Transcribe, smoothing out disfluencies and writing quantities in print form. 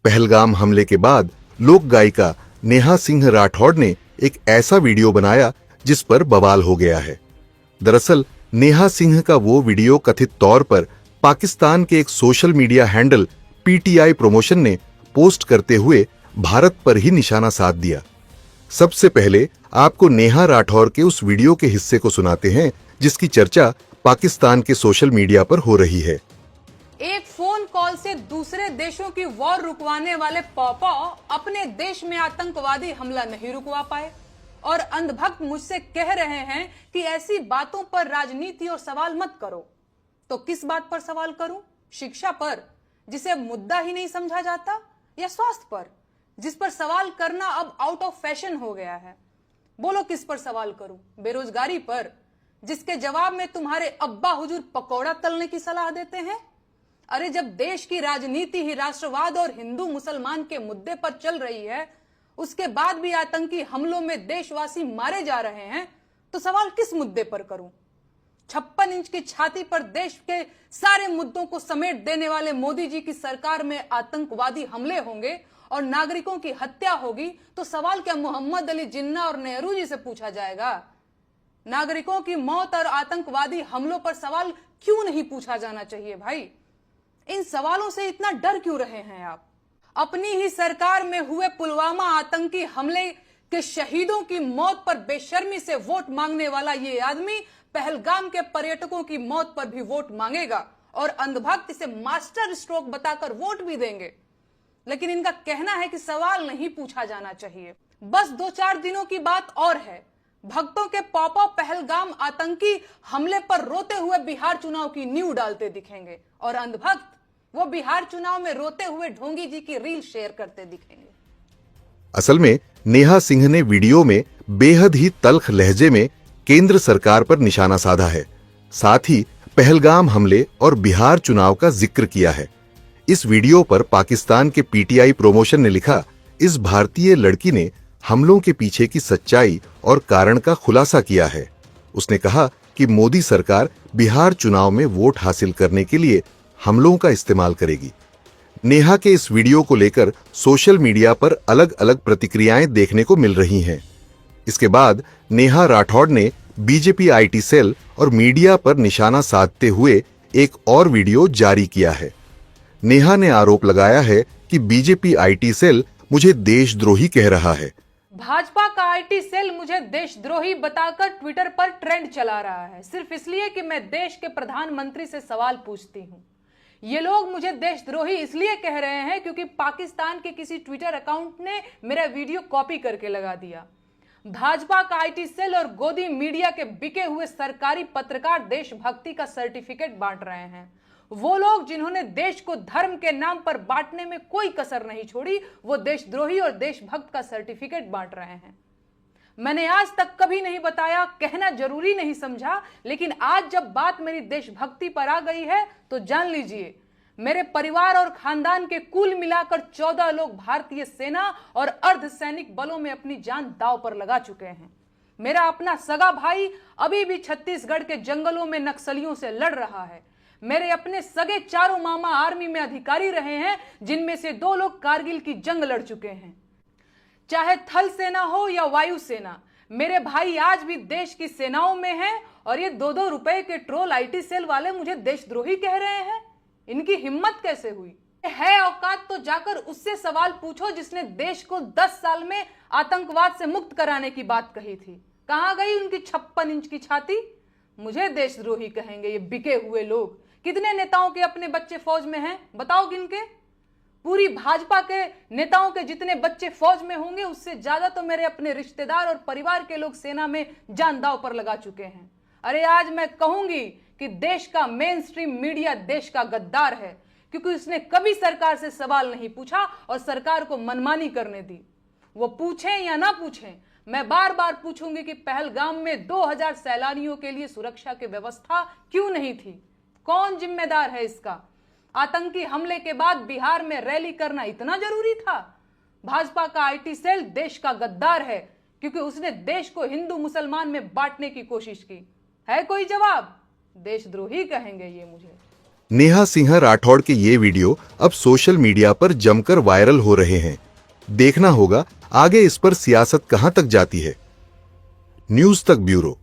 पहलगाम हमले के बाद लोक गायिका नेहा सिंह राठौड़ ने एक ऐसा वीडियो बनाया जिस पर बवाल हो गया है। दरअसल नेहा सिंह का वो वीडियो कथित तौर पर पाकिस्तान के एक social media handle PTI promotion ने पोस्ट करते हुए भारत पर ही निशाना साध दिया। सबसे पहले आपको नेहा राठौर के उस वीडियो के हिस्से को सुनाते हैं जिसकी चर्चा पाकिस्तान के सोशल मीडिया पर हो रही है। एक फोन कॉल से दूसरे देशों की वॉर रुकवाने वाले पॉपा अपने देश में आतंकवादी हमला नहीं रुकवा पाए और अंधभक्त मुझसे कह रहे हैं कि ऐसी बातों पर राजनीति और सवाल मत करो। तो किस बात पर सवाल करूं? शिक्षा पर, जिसे मुद्दा ही नहीं समझा जाता, या स्वास्थ्य पर, जिस पर सवाल करना अब आउट ऑफ फैशन हो गया है? बोलो किस पर सवाल करूं? बेरोजगारी पर, जिसके जवाब में तुम्हारे अब्बा हुजूर पकौड़ा तलने की सलाह देते हैं? अरे जब देश की राजनीति ही राष्ट्रवाद और हिंदू मुसलमान के मुद्दे पर चल रही है, उसके बाद भी आतंकी हमलों में देशवासी मारे जा रहे हैं, तो सवाल किस मुद्दे पर करूं? 56 इंच की छाती पर देश के सारे मुद्दों को समेट देने वाले मोदी जी की सरकार में आतंकवादी हमले होंगे और नागरिकों की हत्या होगी, तो सवाल क्या मोहम्मद अली जिन्ना और नेहरू जी से पूछा जाएगा? नागरिकों की मौत और आतंकवादी हमलों पर सवाल क्यों नहीं पूछा जाना चाहिए भाई? इन सवालों से इतना डर क्यों रहे हैं आप? अपनी ही सरकार में हुए पुलवामा आतंकी हमले के शहीदों की मौत पर बेशर्मी से वोट मांगने वाला ये आदमी पहलगाम के पर्यटकों की मौत पर भी वोट मांगेगा और अंधभक्त इसे मास्टर स्ट्रोक बताकर वोट भी देंगे। लेकिन इनका कहना है कि सवाल नहीं पूछा जाना चाहिए। बस 2-4 दिनों की बात और है, भक्तों के पॉपअप पहलगाम आतंकी हमले पर रोते हुए बिहार चुनाव की नींव डालते दिखेंगे और अंधभक्त वो बिहार चुनाव में रोते हुए ढोंगी जी की रील शेयर करते दिखेंगे। असल में नेहा सिंह ने वीडियो में बेहद ही तल्ख लहजे में केंद्र सरकार पर निशाना साधा है। साथ ही पहलगाम हमले और बिहार चुनाव का जिक्र किया है। इस वीडियो पर पाकिस्तान के पीटीआई प्रमोशन ने लिखा, इस भारतीय लड़की ने हमलों के पीछे की सच्चाई और कारण का खुलासा किया है। उसने कहा कि मोदी सरकार बिहार चुनाव में वोट हासिल करने के लिए हमलों का इस्तेमाल करेगी। नेहा के इस वीडियो को लेकर सोशल मीडिया पर अलग अलग प्रतिक्रियाएं देखने को मिल रही हैं। इसके बाद नेहा राठौड़ ने बीजेपी आईटी सेल और मीडिया पर निशाना साधते हुए एक और वीडियो जारी किया है। नेहा ने आरोप लगाया है कि बीजेपी आईटी सेल मुझे देशद्रोही कह रहा है। भाजपा का आईटी सेल मुझे देशद्रोही बताकर ट्विटर पर ट्रेंड चला रहा है, सिर्फ इसलिए कि मैं देश के प्रधानमंत्री से सवाल पूछती हूं। ये लोग मुझे देशद्रोही इसलिए कह रहे हैं क्योंकि पाकिस्तान के किसी ट्विटर अकाउंट ने मेरा वीडियो कॉपी करके लगा दिया। भाजपा का आईटी सेल और गोदी मीडिया के बिके हुए सरकारी पत्रकार देशभक्ति का सर्टिफिकेट बांट रहे हैं। वो लोग जिन्होंने देश को धर्म के नाम पर बांटने में कोई कसर नहीं छोड़ी, वो देशद्रोही और देशभक्त का सर्टिफिकेट बांट रहे हैं। मैंने आज तक कभी नहीं बताया, कहना जरूरी नहीं समझा, लेकिन आज जब बात मेरी देशभक्ति पर आ गई है तो जान लीजिए, मेरे परिवार और खानदान के कुल मिलाकर 14 लोग भारतीय सेना और अर्धसैनिक बलों में अपनी जान दांव पर लगा चुके हैं। मेरा अपना सगा भाई अभी भी छत्तीसगढ़ के जंगलों में नक्सलियों से लड़ रहा है। मेरे अपने सगे 4 मामा आर्मी में अधिकारी रहे हैं, जिनमें से 2 लोग कारगिल की जंग लड़ चुके हैं। चाहे थल सेना हो या वायु सेना, मेरे भाई आज भी देश की सेनाओं में हैं और ये 2-2 रुपए के ट्रोल आईटी सेल वाले मुझे देशद्रोही कह रहे हैं। इनकी हिम्मत कैसे हुई? है औकात तो जाकर उससे सवाल पूछो जिसने देश को 10 साल में आतंकवाद से मुक्त कराने की बात कही थी। कहां गई उनकी 56 इंच की छाती? मुझे देशद्रोही कहेंगे ये बिके हुए लोग। कितने नेताओं के अपने बच्चे फौज में हैं? बताओ गिन के। पूरी भाजपा के नेताओं के जितने बच्चे फौज में होंगे, उससे ज्यादा तो मेरे अपने रिश्तेदार और परिवार के लोग सेना में जान दांव पर लगा चुके हैं। अरे आज मैं कहूंगी कि देश का मेन स्ट्रीम मीडिया देश का गद्दार है, क्योंकि उसने कभी सरकार से सवाल नहीं पूछा और सरकार को मनमानी करने दी। वो पूछें या ना पूछें, मैं बार बार पूछूंगी कि पहलगाम में 2000 सैलानियों के लिए सुरक्षा की व्यवस्था क्यों नहीं थी? कौन जिम्मेदार है इसका? आतंकी हमले के बाद बिहार में रैली करना इतना जरूरी था? भाजपा का आईटी सेल देश का गद्दार है, क्योंकि उसने देश को हिंदू मुसलमान में बांटने की कोशिश की। है कोई जवाब? देशद्रोही कहेंगे ये मुझे। नेहा सिंह राठौड़ के ये वीडियो अब सोशल मीडिया पर जमकर वायरल हो रहे हैं। देखना होगा आगे इस पर सियासत कहां तक जाती है। न्यूज तक ब्यूरो।